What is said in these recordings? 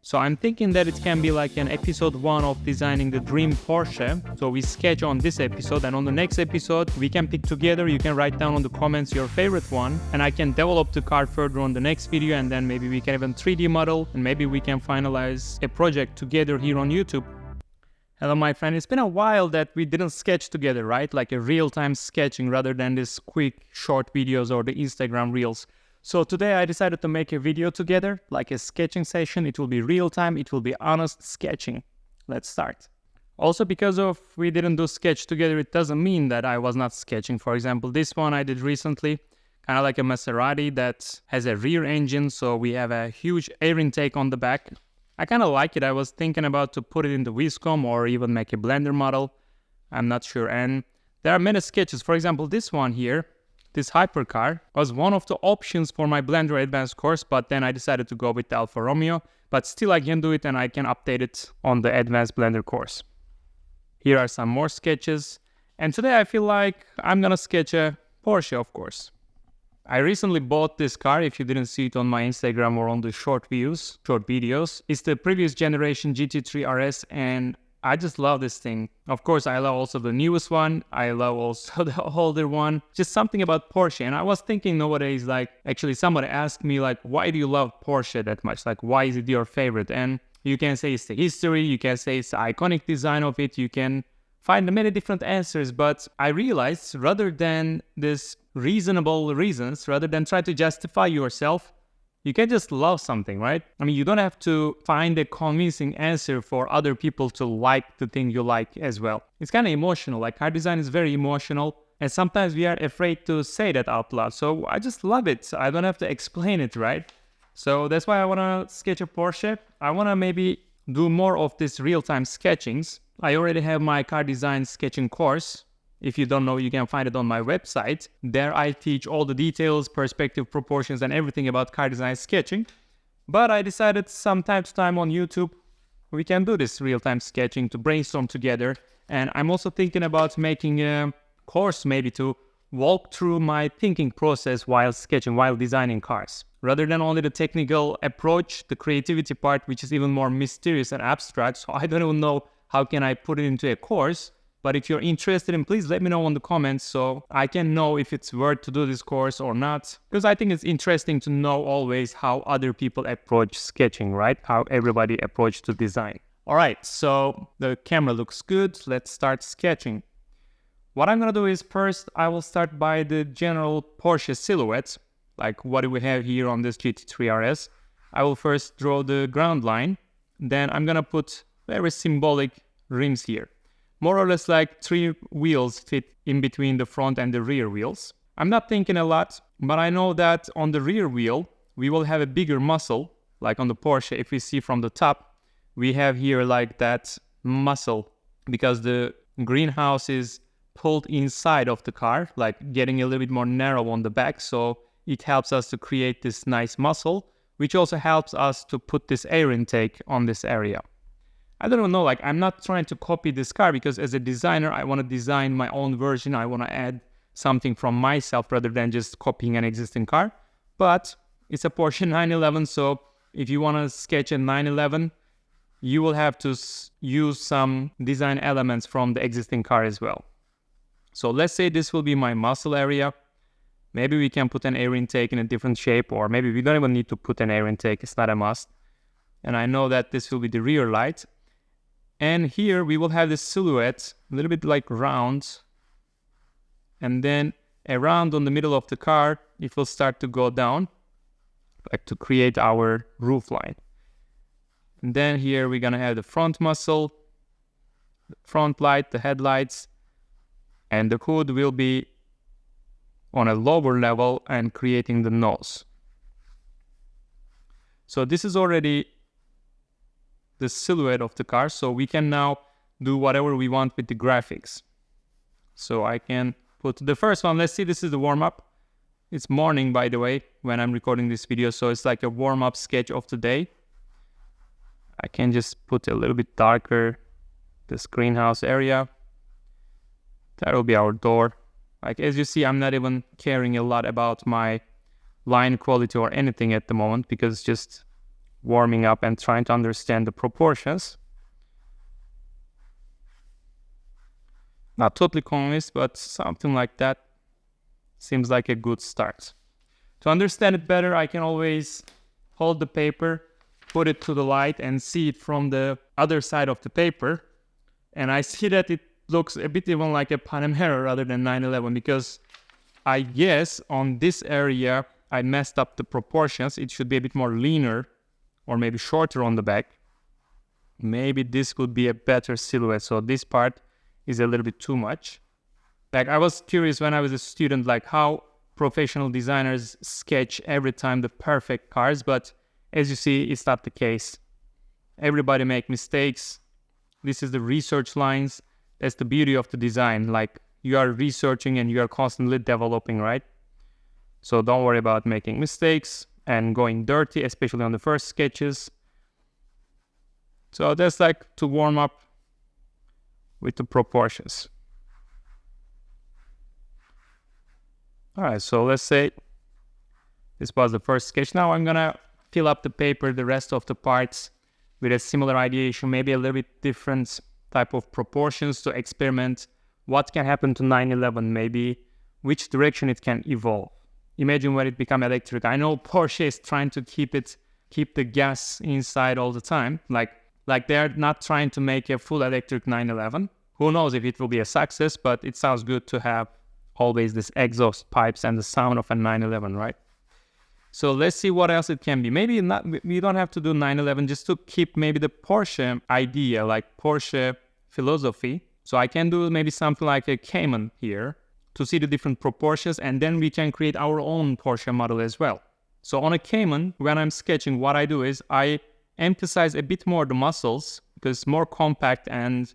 So I'm thinking that it can be like an episode 1 of designing the dream Porsche. So we sketch on this episode, and on the next episode we can pick together. You can write down on the comments your favorite one, and I can develop the car further on the next video, and then maybe we can even 3D model, and maybe we can finalize a project together here on YouTube. Hello my friend, it's been a while that we didn't sketch together, right? Like a real-time sketching rather than this quick short videos or the Instagram reels. So today I decided to make a video together, like a sketching session. It will be real-time, it will be honest sketching. Let's start. Also, because of we didn't do sketch together, it doesn't mean that I was not sketching. For example, this one I did recently, kind of like a Maserati that has a rear engine, so we have a huge air intake on the back. I kind of like it. I was thinking about to put it in the Viscom or even make a Blender model. I'm not sure. And there are many sketches. For example, this one here, this hypercar, was one of the options for my Blender Advanced course, but then I decided to go with the Alfa Romeo. But still I can do it and I can update it on the Advanced Blender course. Here are some more sketches. And today I feel like I'm gonna sketch a Porsche, of course. I recently bought this car. If you didn't see it on my Instagram or on the short videos. It's the previous generation GT3 RS, and I just love this thing. Of course, I love also the newest one. I love also the older one. Just something about Porsche. And I was thinking nowadays, like, actually somebody asked me, like, why do you love Porsche that much? Like, why is it your favorite? And you can say it's the history. You can say it's the iconic design of it. You can find many different answers. But I realized rather than this reasonable reasons, rather than try to justify yourself, you can just love something, right? I mean, you don't have to find a convincing answer for other people to like the thing you like as well. It's kind of emotional. Like, car design is very emotional, and sometimes we are afraid to say that out loud. So I just love it. I don't have to explain it, right? So that's why I want to sketch a Porsche. I want to maybe do more of this real-time sketchings. I already have my car design sketching course. If you don't know, you can find it on my website. There I teach all the details, perspective, proportions, and everything about car design sketching. But I decided some time to time on YouTube, we can do this real-time sketching to brainstorm together. And I'm also thinking about making a course maybe to walk through my thinking process while sketching, while designing cars. Rather than only the technical approach, the creativity part, which is even more mysterious and abstract. So I don't even know how can I put it into a course. But if you're interested in, please let me know in the comments so I can know if it's worth to do this course or not. Because I think it's interesting to know always how other people approach sketching, right? How everybody approach to design. All right, so the camera looks good. Let's start sketching. What I'm gonna do is first, I will start by the general Porsche silhouette. Like what do we have here on this GT3 RS? I will first draw the ground line. Then I'm gonna put very symbolic rims here. More or less like 3 wheels fit in between the front and the rear wheels. I'm not thinking a lot, but I know that on the rear wheel, we will have a bigger muscle. Like on the Porsche, if we see from the top, we have here like that muscle because the greenhouse is pulled inside of the car, like getting a little bit more narrow on the back. So it helps us to create this nice muscle, which also helps us to put this air intake on this area. I don't even know, like I'm not trying to copy this car because as a designer, I want to design my own version. I want to add something from myself rather than just copying an existing car. But it's a Porsche 911, so if you want to sketch a 911, you will have to use some design elements from the existing car as well. So let's say this will be my muscle area. Maybe we can put an air intake in a different shape, or maybe we don't even need to put an air intake. It's not a must. And I know that this will be the rear light. And here we will have this silhouette, a little bit like round. And then around on the middle of the car, it will start to go down, like to create our roof line. And then here we're gonna have the front muscle, the front light, the headlights, and the hood will be on a lower level and creating the nose. So this is already the silhouette of the car, so we can now do whatever we want with the graphics. So I can put the first one. Let's see, this is the warm-up. It's morning, by the way, when I'm recording this video, so it's like a warm-up sketch of the day. I can just put a little bit darker this greenhouse area. That will be our door. Like as you see, I'm not even caring a lot about my line quality or anything at the moment because it's just warming up and trying to understand the proportions. Not totally convinced, but something like that seems like a good start. To understand it better, I can always hold the paper, put it to the light and see it from the other side of the paper. And I see that it looks a bit even like a Panamera rather than 911, because I guess on this area I messed up the proportions. It should be a bit more leaner or maybe shorter on the back. Maybe this would be a better silhouette. So this part is a little bit too much. Like, I was curious when I was a student, like how professional designers sketch every time the perfect cars, but as you see, it's not the case. Everybody make mistakes. This is the research lines. That's the beauty of the design. Like, you are researching and you are constantly developing, right? So don't worry about making mistakes and going dirty, especially on the first sketches. So that's like to warm up with the proportions. All right, so let's say this was the first sketch. Now I'm gonna fill up the paper, the rest of the parts, with a similar ideation, maybe a little bit different type of proportions to experiment what can happen to 911, maybe which direction it can evolve. Imagine when it become electric. I know Porsche is trying to keep the gas inside all the time. Like they're not trying to make a full electric 911. Who knows if it will be a success, but it sounds good to have always this exhaust pipes and the sound of a 911, right? So let's see what else it can be. Maybe not, we don't have to do 911, just to keep maybe the Porsche idea, like Porsche philosophy. So I can do maybe something like a Cayman here to see the different proportions, and then we can create our own Porsche model as well. So on a Cayman, when I'm sketching, what I do is I emphasize a bit more the muscles because it's more compact, and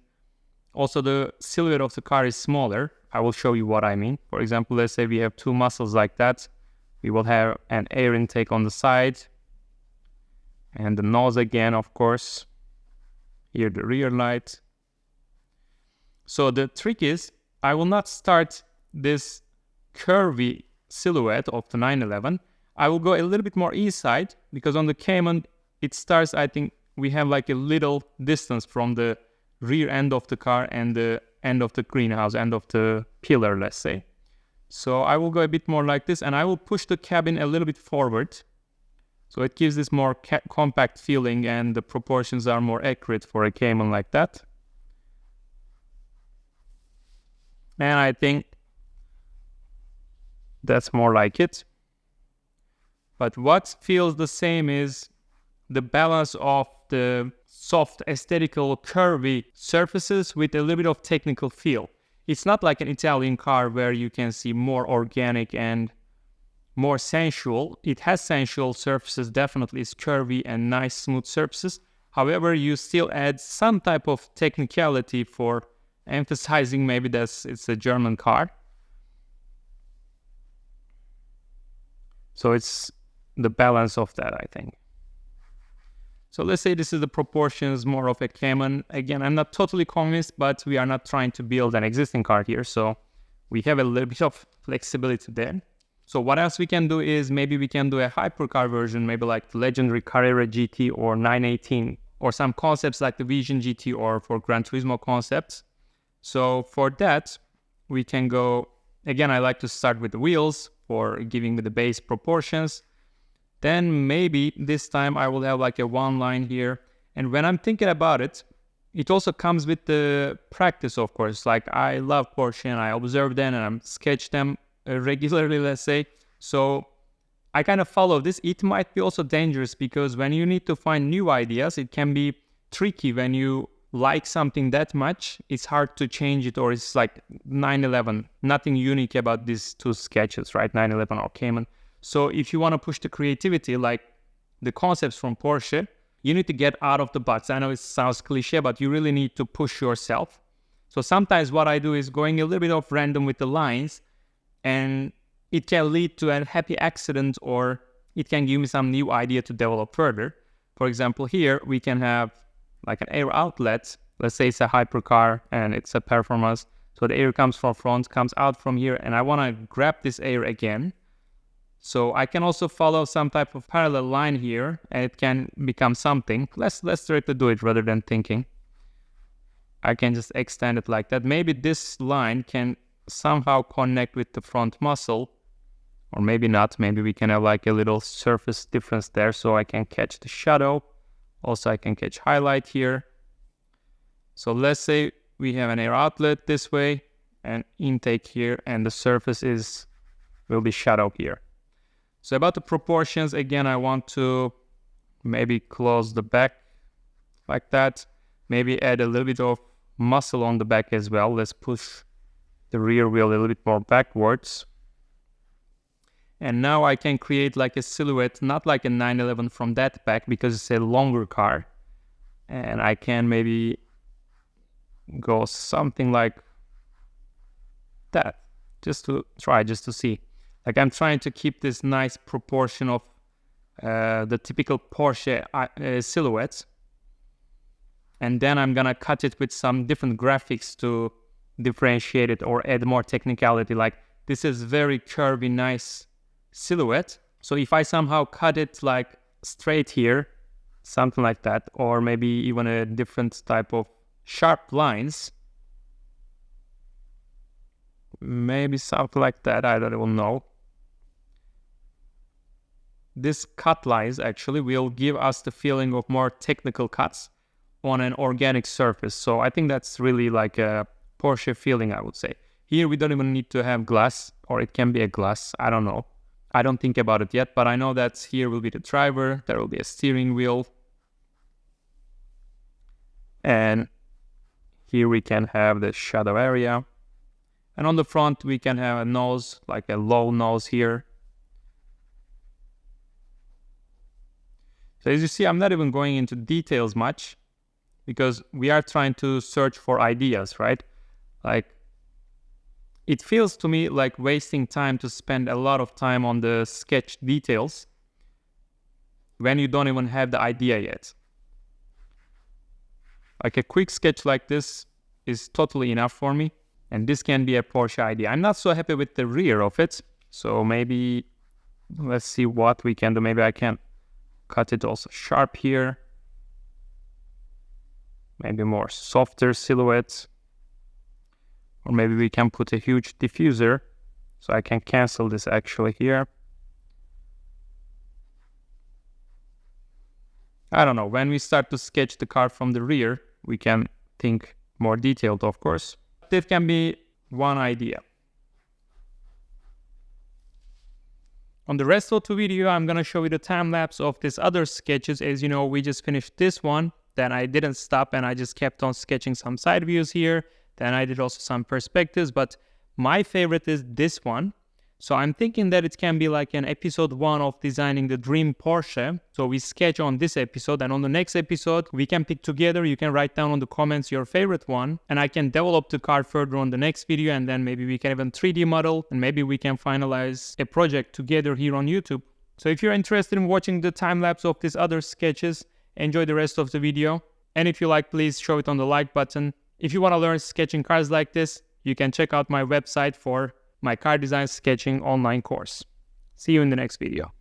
also the silhouette of the car is smaller. I will show you what I mean. For example, let's say we have two muscles like that. We will have an air intake on the side and the nose again, of course. Here the rear light. So the trick is I will not start this curvy silhouette of the 911. I will go a little bit more east side, because on the Cayman it starts, I think we have like a little distance from the rear end of the car and the end of the greenhouse, end of the pillar, let's say. So I will go a bit more like this, and I will push the cabin a little bit forward. So it gives this more compact feeling, and the proportions are more accurate for a Cayman like that. And I think that's more like it. But what feels the same is the balance of the soft, aesthetical, curvy surfaces with a little bit of technical feel. It's not like an Italian car where you can see more organic and more sensual. It has sensual surfaces, definitely. It's curvy and nice, smooth surfaces. However, you still add some type of technicality for emphasizing maybe that it's a German car. So it's the balance of that, I think. So let's say this is the proportions more of a Cayman. Again, I'm not totally convinced, but we are not trying to build an existing car here. So we have a little bit of flexibility there. So what else we can do is maybe we can do a hypercar version, maybe like the legendary Carrera GT or 918, or some concepts like the Vision GT or for Gran Turismo concepts. So for that, we can go, again, I like to start with the wheels for giving me the base proportions. Then maybe this time I will have like a one line here. And when I'm thinking about it, it also comes with the practice, of course. Like, I love Porsche and I observe them and I sketch them regularly, let's say. So I kind of follow this. It might be also dangerous because when you need to find new ideas, it can be tricky. When you like something that much, it's hard to change it, or it's like 911. Nothing unique about these two sketches, right? 911 or Cayman. So if you want to push the creativity, like the concepts from Porsche, you need to get out of the box. I know it sounds cliche, but you really need to push yourself. So sometimes what I do is going a little bit of random with the lines, and it can lead to a happy accident, or it can give me some new idea to develop further. For example, here we can have like an air outlet. Let's say it's a hypercar and it's a performance. So the air comes from front, comes out from here, and I want to grab this air again. So I can also follow some type of parallel line here and it can become something. Let's directly do it rather than thinking. I can just extend it like that. Maybe this line can somehow connect with the front muscle, or maybe not. Maybe we can have like a little surface difference there, so I can catch the shadow. Also, I can catch highlight here. So let's say we have an air outlet this way and intake here, and the surface will be shadow here. So about the proportions, again, I want to maybe close the back like that. Maybe add a little bit of muscle on the back as well. Let's push the rear wheel a little bit more backwards. And now I can create like a silhouette, not like a 911 from that back because it's a longer car. And I can maybe go something like that, just to see. Like I'm trying to keep this nice proportion of the typical Porsche silhouettes. And then I'm gonna cut it with some different graphics to differentiate it or add more technicality. Like this is very curvy, nice silhouette. So if I somehow cut it like straight here, something like that, or maybe even a different type of sharp lines, maybe something like that, I don't even know. This cut lines actually will give us the feeling of more technical cuts on an organic surface. So I think that's really like a Porsche feeling, I would say. Here we don't even need to have glass, or it can be a glass, I don't know. I don't think about it yet, but I know that here will be the driver, there will be a steering wheel. And here we can have the shadow area. And on the front we can have a nose, like a low nose here. So as you see, I'm not even going into details much because we are trying to search for ideas, right? Like, it feels to me like wasting time to spend a lot of time on the sketch details when you don't even have the idea yet. Like a quick sketch like this is totally enough for me. And this can be a Porsche idea. I'm not so happy with the rear of it. So maybe, let's see what we can do. Maybe I can cut it also sharp here. Maybe more softer silhouettes. Or maybe we can put a huge diffuser. So I can cancel this actually here. I don't know. When we start to sketch the car from the rear, we can think more detailed, of course. That can be one idea. On the rest of the video, I'm gonna show you the time lapse of these other sketches. As you know, we just finished this one. Then I didn't stop and I just kept on sketching some side views here. Then I did also some perspectives, but my favorite is this one. So I'm thinking that it can be like an episode 1 of designing the dream Porsche. So we sketch on this episode, and on the next episode, we can pick together. You can write down on the comments your favorite one, and I can develop the car further on the next video, and then maybe we can even 3D model, and maybe we can finalize a project together here on YouTube. So if you're interested in watching the time lapse of these other sketches, enjoy the rest of the video. And if you like, please show it on the like button. If you want to learn sketching cars like this, you can check out my website for my car design sketching online course. See you in the next video.